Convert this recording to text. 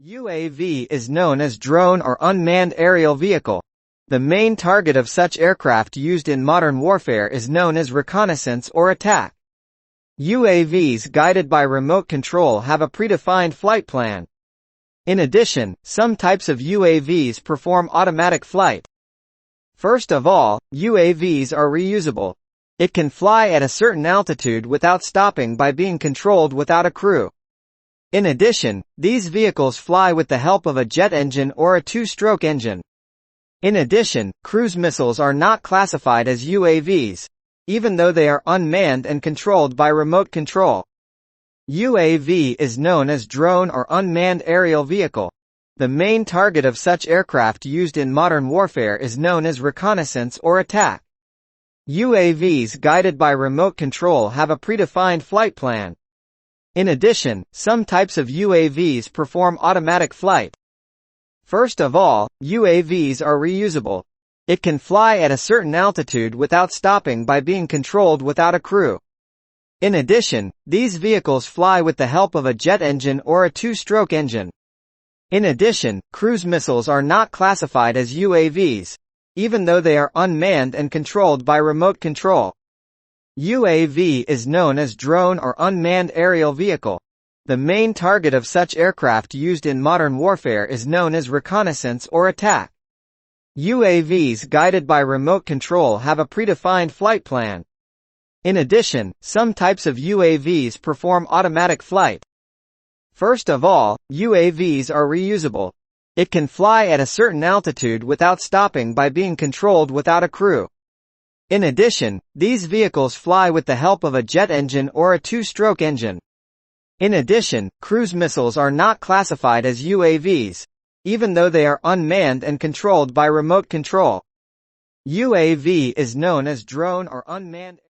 UAV is known as drone or unmanned aerial vehicle. The main target of such aircraft used in modern warfare is known as reconnaissance or attack. UAVs guided by remote control have a predefined flight plan. In addition, some types of UAVs perform automatic flight. First of all, UAVs are reusable. It can fly at a certain altitude without stopping by being controlled without a crew. In addition, these vehicles fly with the help of a jet engine or a two-stroke engine. In addition, cruise missiles are not classified as UAVs, even though they are unmanned and controlled by remote control. UAV is known as drone or unmanned aerial vehicle. The main target of such aircraft used in modern warfare is known as reconnaissance or attack. UAVs guided by remote control have a predefined flight plan. In addition, some types of UAVs perform automatic flight. First of all, UAVs are reusable. It can fly at a certain altitude without stopping by being controlled without a crew. In addition, these vehicles fly with the help of a jet engine or a two-stroke engine. In addition, cruise missiles are not classified as UAVs, even though they are unmanned and controlled by remote control. UAV is known as drone or unmanned aerial vehicle. The main target of such aircraft used in modern warfare is known as reconnaissance or attack. UAVs guided by remote control have a predefined flight plan. In addition, some types of UAVs perform automatic flight. First of all, UAVs are reusable. It can fly at a certain altitude without stopping by being controlled without a crew. In addition, these vehicles fly with the help of a jet engine or a two-stroke engine. In addition, cruise missiles are not classified as UAVs, even though they are unmanned and controlled by remote control. UAV is known as drone or unmanned